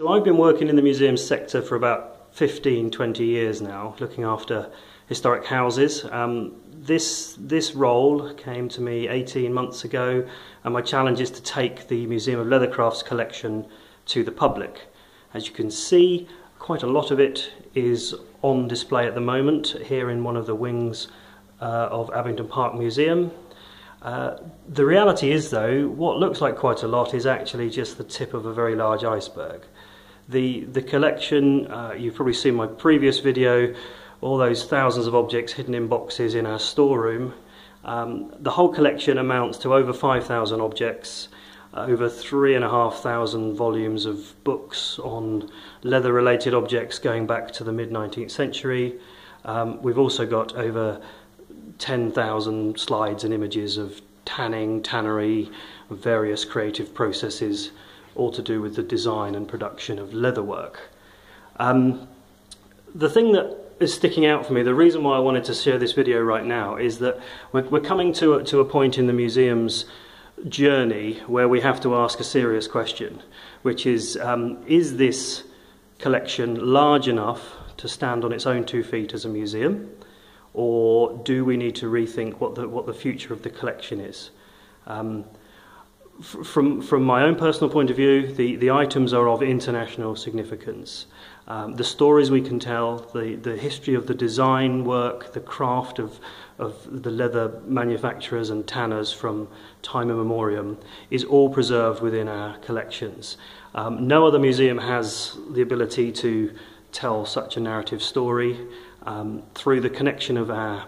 So I've been working in the museum sector for about 15-20 years now, looking after historic houses. This role came to me 18 months ago, and my challenge is to take the Museum of Leathercrafts collection to the public. As you can see, quite a lot of it is on display at the moment here in one of the wings of Abingdon Park Museum. The reality is, though, what looks like quite a lot is actually just the tip of a very large iceberg. The collection, you've probably seen my previous video, all those thousands of objects hidden in boxes in our storeroom. The whole collection amounts to over 5,000 objects, over 3,500 volumes of books on leather-related objects going back to the mid-19th century. We've also got over 10,000 slides and images of tanning, tannery, various creative processes, all to do with the design and production of leatherwork. The thing that is sticking out for me, the reason why I wanted to share this video right now, is that we're coming to a point in the museum's journey where we have to ask a serious question, which is this collection large enough to stand on its own 2 feet as a museum, or do we need to rethink what the future of the collection is? From my own personal point of view, the items are of international significance. The stories we can tell, the history of the design work, the craft of the leather manufacturers and tanners from time immemorial is all preserved within our collections. No other museum has the ability to tell such a narrative story. Through the connection of our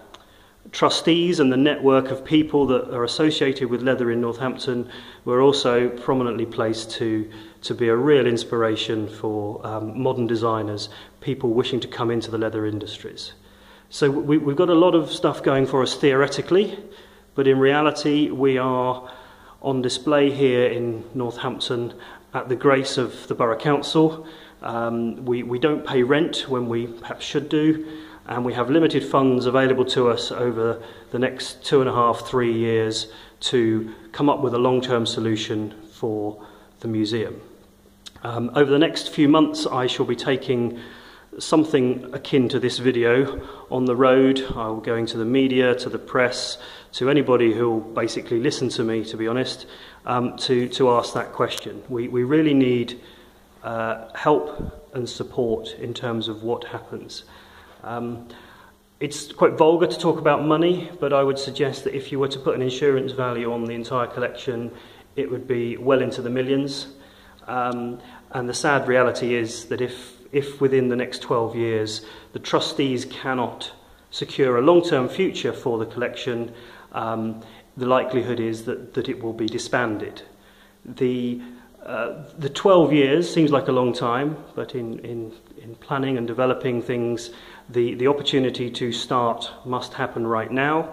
trustees and the network of people that are associated with leather in Northampton, we're also prominently placed to be a real inspiration for modern designers, people wishing to come into the leather industries. So we've got a lot of stuff going for us theoretically, but in reality we are on display here in Northampton at the grace of the Borough Council. We don't pay rent when we perhaps should do, and we have limited funds available to us over the next 2.5–3 years to come up with a long-term solution for the museum. Over the next few months I shall be taking something akin to this video on the road. I'll be going to the media, to the press, to anybody who will basically listen to me, to be honest, to ask that question. We really need help and support in terms of what happens. It's quite vulgar to talk about money, but I would suggest that if you were to put an insurance value on the entire collection, it would be well into the millions. And the sad reality is that if within the next 12 years the trustees cannot secure a long-term future for the collection, the likelihood is that it will be disbanded. The 12 years seems like a long time, but in planning and developing things, the opportunity to start must happen right now.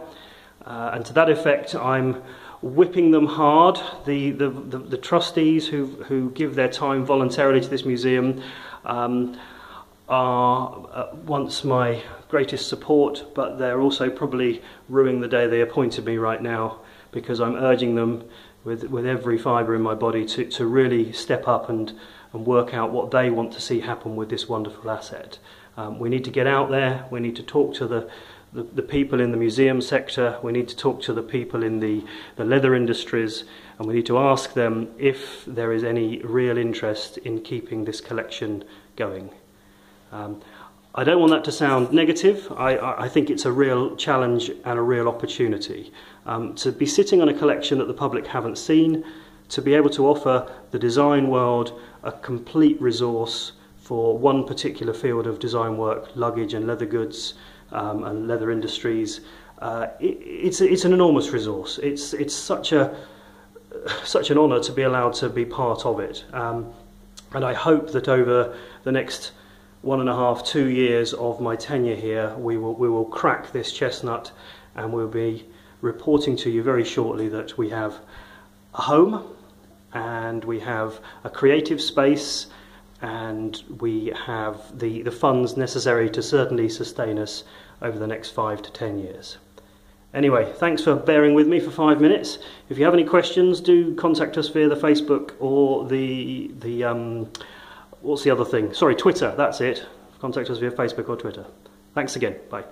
And to that effect, I'm whipping them hard. The trustees who give their time voluntarily to this museum are once my greatest support, but they're also probably ruining the day they appointed me right now, because I'm urging them with every fibre in my body to really step up and work out what they want to see happen with this wonderful asset. We need to get out there, we need to talk to the people in the museum sector, we need to talk to the people in the leather industries, and we need to ask them if there is any real interest in keeping this collection going. I don't want that to sound negative. I think it's a real challenge and a real opportunity. To be sitting on a collection that the public haven't seen, to be able to offer the design world a complete resource for one particular field of design work, luggage and leather goods and leather industries, it's an enormous resource. It's such an honour to be allowed to be part of it. And I hope that over the next 1.5–2 years of my tenure here, we will crack this chestnut, and we'll be reporting to you very shortly that we have a home, and we have a creative space, and we have the funds necessary to certainly sustain us over the next 5 to 10 years. Anyway, thanks for bearing with me for 5 minutes. If you have any questions, do contact us via the Facebook or the what's the other thing? Sorry, Twitter, that's it. Contact us via Facebook or Twitter. Thanks again. Bye.